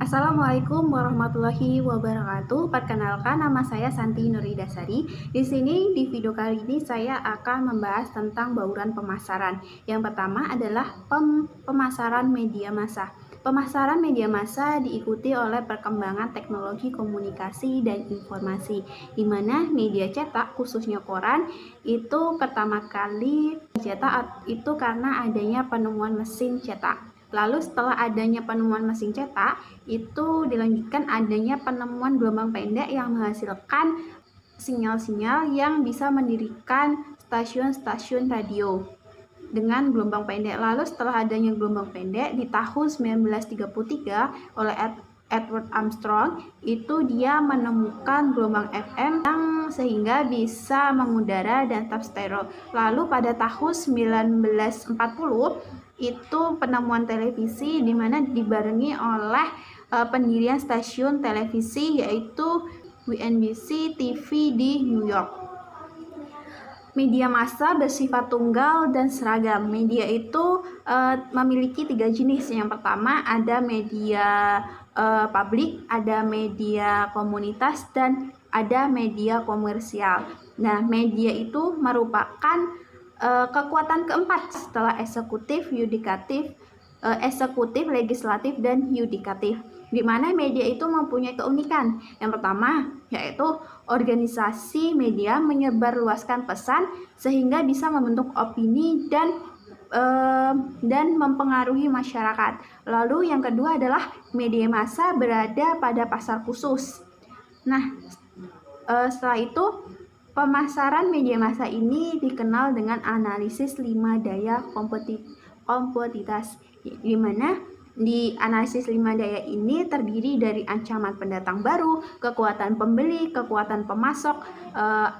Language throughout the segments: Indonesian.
Assalamualaikum warahmatullahi wabarakatuh. Perkenalkan, nama saya Santi Nuridasari. Di sini di video kali ini saya akan membahas tentang bauran pemasaran. Yang pertama adalah pemasaran media massa. Pemasaran media massa diikuti oleh perkembangan teknologi komunikasi dan informasi, di mana media cetak, khususnya koran, itu pertama kali dicetak itu karena adanya penemuan mesin cetak. Lalu setelah adanya penemuan mesin cetak, itu dilanjutkan adanya penemuan gelombang pendek yang menghasilkan sinyal-sinyal yang bisa mendirikan stasiun-stasiun radio dengan gelombang pendek. Lalu setelah adanya gelombang pendek di tahun 1933 oleh Edward Armstrong, itu dia menemukan gelombang FM yang sehingga bisa mengudara dan tetap stereo. Lalu pada tahun 1940 itu penemuan televisi, di mana dibarengi oleh pendirian stasiun televisi yaitu WNBC TV di New York. Media massa bersifat tunggal dan seragam. Media itu memiliki 3 jenis. Yang pertama ada media publik, ada media komunitas, dan ada media komersial. Nah, media itu merupakan kekuatan keempat setelah eksekutif, legislatif, dan yudikatif, di mana media itu mempunyai keunikan. Yang pertama yaitu organisasi media menyebarluaskan pesan sehingga bisa membentuk opini dan mempengaruhi masyarakat. Lalu yang kedua adalah media massa berada pada pasar khusus. Nah, setelah itu pemasaran media massa ini dikenal dengan analisis 5 daya komoditas, di mana di analisis 5 daya ini terdiri dari ancaman pendatang baru, kekuatan pembeli, kekuatan pemasok,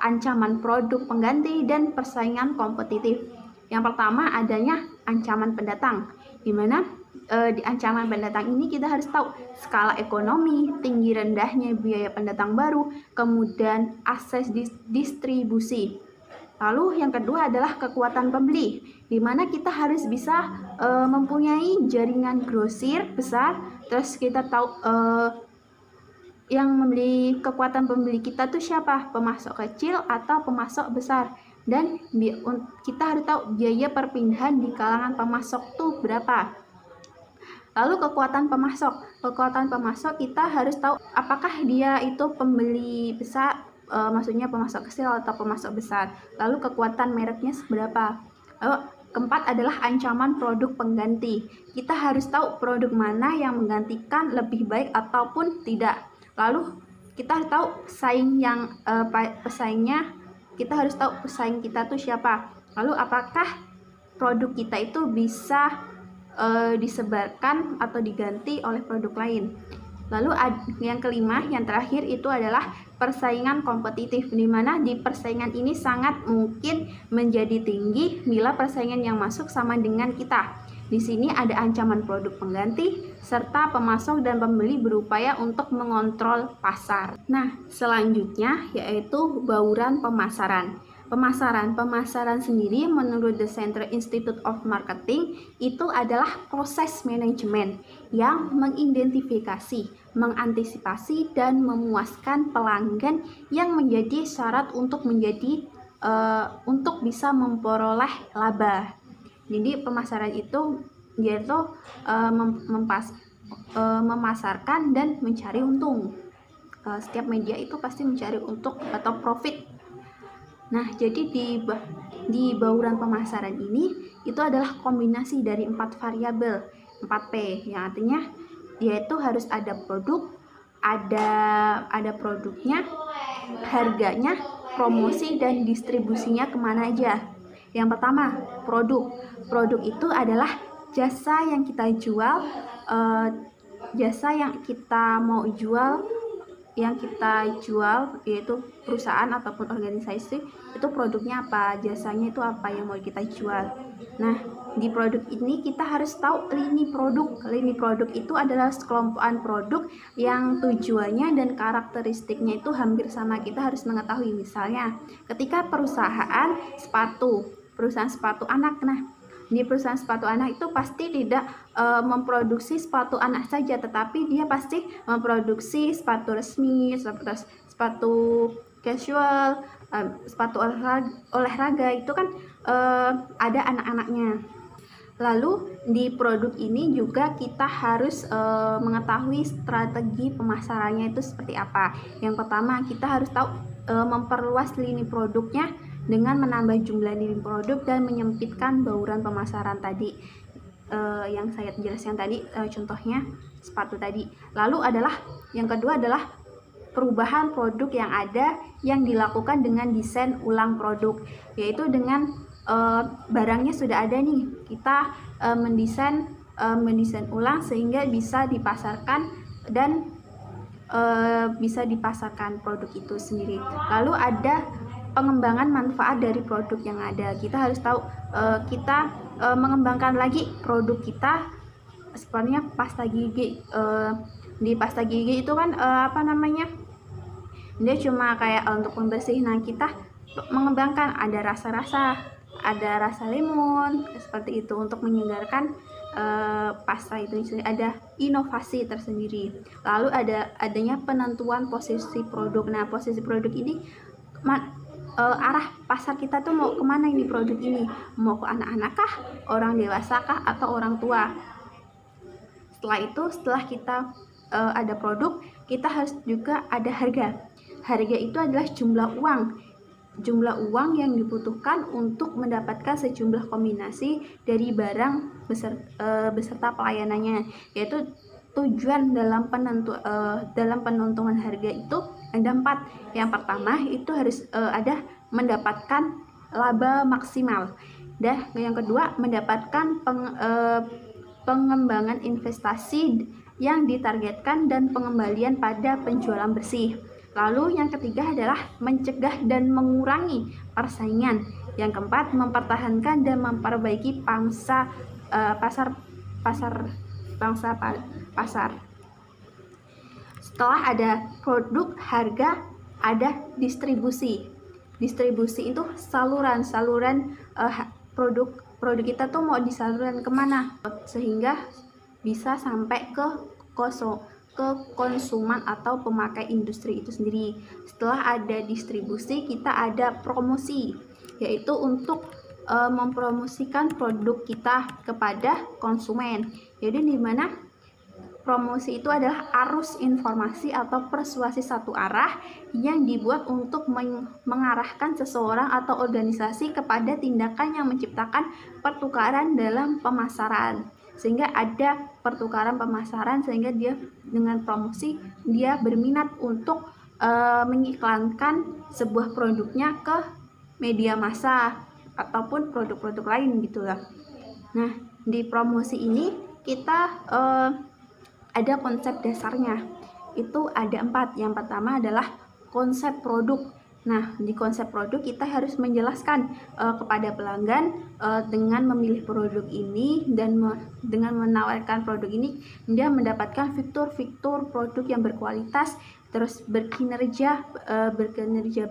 ancaman produk pengganti, dan persaingan kompetitif. Yang pertama adanya ancaman pendatang, di mana di ancaman pendatang ini kita harus tahu skala ekonomi, tinggi rendahnya biaya pendatang baru, kemudian akses distribusi. Lalu yang kedua adalah kekuatan pembeli, di mana kita harus bisa mempunyai jaringan grosir besar. Terus kita tahu yang membeli, kekuatan pembeli kita tuh siapa, pemasok kecil atau pemasok besar. Dan kita harus tahu biaya perpindahan di kalangan pemasok tuh berapa. Lalu kekuatan pemasok kita harus tahu apakah dia itu pembeli besar, maksudnya pemasok kecil atau pemasok besar. Lalu kekuatan mereknya seberapa. Lalu keempat adalah ancaman produk pengganti. Kita harus tahu produk mana yang menggantikan lebih baik ataupun tidak. Lalu kita harus tahu pesaingnya. Kita harus tahu pesaing kita tuh siapa. Lalu apakah produk kita itu bisa disebarkan atau diganti oleh produk lain. Lalu yang kelima, yang terakhir itu adalah persaingan kompetitif, di mana di persaingan ini sangat mungkin menjadi tinggi bila persaingan yang masuk sama dengan kita. Di sini ada ancaman produk pengganti serta pemasok dan pembeli berupaya untuk mengontrol pasar. Nah, selanjutnya yaitu bauran pemasaran. Pemasaran sendiri menurut The Center Institute of Marketing itu adalah proses manajemen yang mengidentifikasi, mengantisipasi, dan memuaskan pelanggan yang menjadi syarat untuk bisa memperoleh laba. Jadi pemasaran itu yaitu memasarkan dan mencari untung. Setiap media itu pasti mencari untung atau profit. Nah, jadi di bauran pemasaran ini itu adalah kombinasi dari 4 variabel, 4P, yang artinya dia itu harus ada produk, ada produknya, harganya, promosi, dan distribusinya kemana aja. Yang pertama, produk itu adalah jasa yang kita jual, jasa yang kita mau jual, yaitu perusahaan ataupun organisasi, itu produknya apa, jasanya itu apa yang mau kita jual. Nah, di produk ini kita harus tahu lini produk itu adalah sekelompokan produk yang tujuannya dan karakteristiknya itu hampir sama. Kita harus mengetahui, misalnya ketika perusahaan sepatu anak, nah di perusahaan sepatu anak itu pasti tidak memproduksi sepatu anak saja, tetapi dia pasti memproduksi sepatu resmi, sepatu casual, sepatu olahraga itu kan ada anak-anaknya. Lalu di produk ini juga kita harus mengetahui strategi pemasarannya itu seperti apa. Yang pertama, kita harus tahu memperluas lini produknya dengan menambah jumlah lini produk dan menyempitkan bauran pemasaran tadi. Yang saya jelaskan tadi, contohnya sepatu tadi. Lalu yang kedua adalah perubahan produk yang ada yang dilakukan dengan desain ulang produk, yaitu dengan barangnya sudah ada nih, kita mendesain ulang sehingga bisa dipasarkan dan bisa dipasarkan produk itu sendiri. Lalu ada pengembangan manfaat dari produk yang ada. Kita harus tahu kita mengembangkan lagi produk kita, sebenarnya pasta gigi. Di pasta gigi itu kan dia cuma kayak untuk pembersih. Nah, kita mengembangkan, ada rasa lemon seperti itu untuk menyegarkan pasta itu, ada inovasi tersendiri. Lalu adanya penentuan posisi produk. Nah, posisi produk ini arah pasar kita tuh mau kemana ini produk ini, mau ke anak-anak kah, orang dewasa kah, atau orang tua. Setelah kita ada produk, kita harus juga ada harga. Harga itu adalah jumlah uang yang dibutuhkan untuk mendapatkan sejumlah kombinasi dari barang beserta pelayanannya, yaitu tujuan dalam penentuan harga itu ada 4. Yang pertama itu harus ada mendapatkan laba maksimal, dan yang kedua mendapatkan pengembangan investasi yang ditargetkan dan pengembalian pada penjualan bersih. Lalu yang ketiga adalah mencegah dan mengurangi persaingan. Yang keempat, mempertahankan dan memperbaiki pasar. Setelah ada produk, harga, ada distribusi. Distribusi itu saluran produk kita tuh mau disalurkan kemana sehingga bisa sampai ke konsumen atau pemakai industri itu sendiri. Setelah ada distribusi, kita ada promosi, yaitu untuk mempromosikan produk kita kepada konsumen. Jadi di mana promosi itu adalah arus informasi atau persuasi satu arah yang dibuat untuk mengarahkan seseorang atau organisasi kepada tindakan yang menciptakan pertukaran dalam pemasaran. Sehingga ada pertukaran pemasaran, sehingga dia dengan promosi dia berminat untuk mengiklankan sebuah produknya ke media massa ataupun produk-produk lain gitu lah. Nah, di promosi ini kita ada konsep dasarnya, itu ada 4. Yang pertama adalah konsep produk. Nah, di konsep produk kita harus menjelaskan kepada pelanggan dengan memilih produk ini dan dengan menawarkan produk ini, dia mendapatkan fitur-fitur produk yang berkualitas, terus berkinerja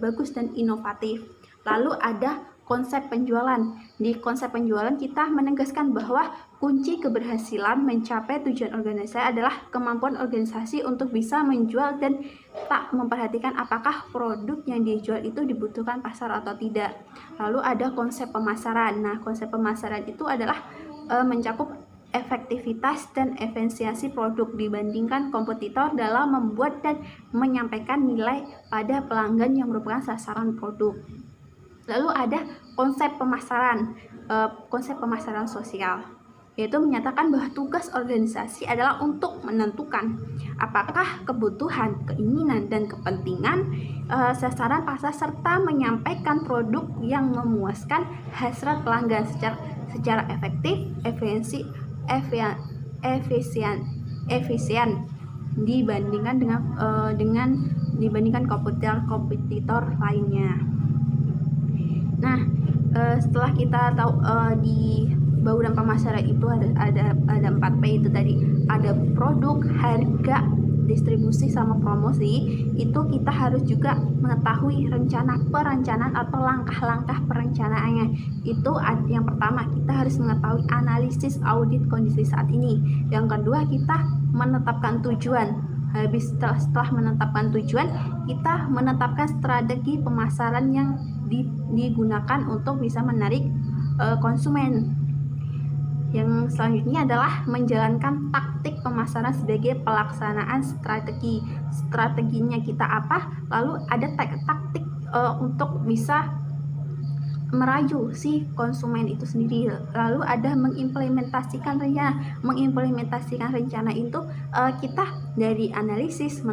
bagus dan inovatif. Lalu ada konsep penjualan. Di konsep penjualan kita menegaskan bahwa kunci keberhasilan mencapai tujuan organisasi adalah kemampuan organisasi untuk bisa menjual dan tak memperhatikan apakah produk yang dijual itu dibutuhkan pasar atau tidak. Lalu ada konsep pemasaran. Nah, konsep pemasaran itu adalah mencakup efektivitas dan efisiensi produk dibandingkan kompetitor dalam membuat dan menyampaikan nilai pada pelanggan yang merupakan sasaran produk. Lalu ada konsep pemasaran sosial, yaitu menyatakan bahwa tugas organisasi adalah untuk menentukan apakah kebutuhan, keinginan, dan kepentingan sasaran pasar serta menyampaikan produk yang memuaskan hasrat pelanggan secara efektif, efisien dibandingkan kompetitor lainnya. Nah, setelah kita tahu di bauran pemasaran itu ada 4P itu tadi, ada produk, harga, distribusi sama promosi, itu kita harus juga mengetahui rencana perencanaan atau langkah-langkah perencanaannya. Itu yang pertama, kita harus mengetahui analisis audit kondisi saat ini. Yang kedua, kita menetapkan tujuan. Habis setelah menetapkan tujuan, kita menetapkan strategi pemasaran yang digunakan untuk bisa menarik konsumen. Yang selanjutnya adalah menjalankan taktik pemasaran sebagai pelaksanaan strategi. Strateginya kita apa? Lalu ada taktik untuk bisa merayu si konsumen itu sendiri. Lalu ada mengimplementasikan rencana. Mengimplementasikan rencana itu kita dari analisis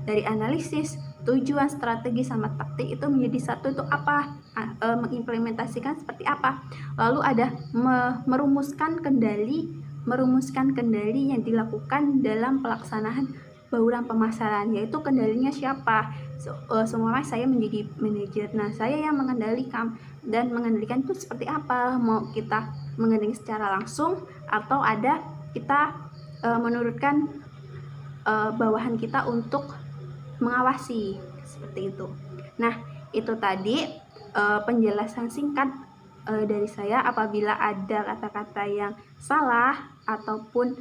dari analisis tujuan, strategi sama taktik itu menjadi satu. Itu apa? Mengimplementasikan seperti apa? Lalu ada merumuskan kendali yang dilakukan dalam pelaksanaan bauran pemasaran, yaitu kendalinya siapa? Semua saya menjadi manajer. Nah, saya yang mengendalikan, dan mengendalikan itu seperti apa? Mau kita mengendalikan secara langsung atau ada kita menurunkan bawahan kita untuk mengawasi, seperti itu. Nah, itu tadi penjelasan singkat dari saya. Apabila ada kata-kata yang salah ataupun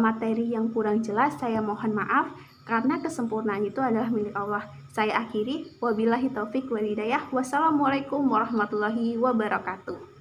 materi yang kurang jelas, saya mohon maaf, karena kesempurnaan itu adalah milik Allah. Saya akhiri, wabillahi taufik wal hidayah. Wassalamualaikum warahmatullahi wabarakatuh.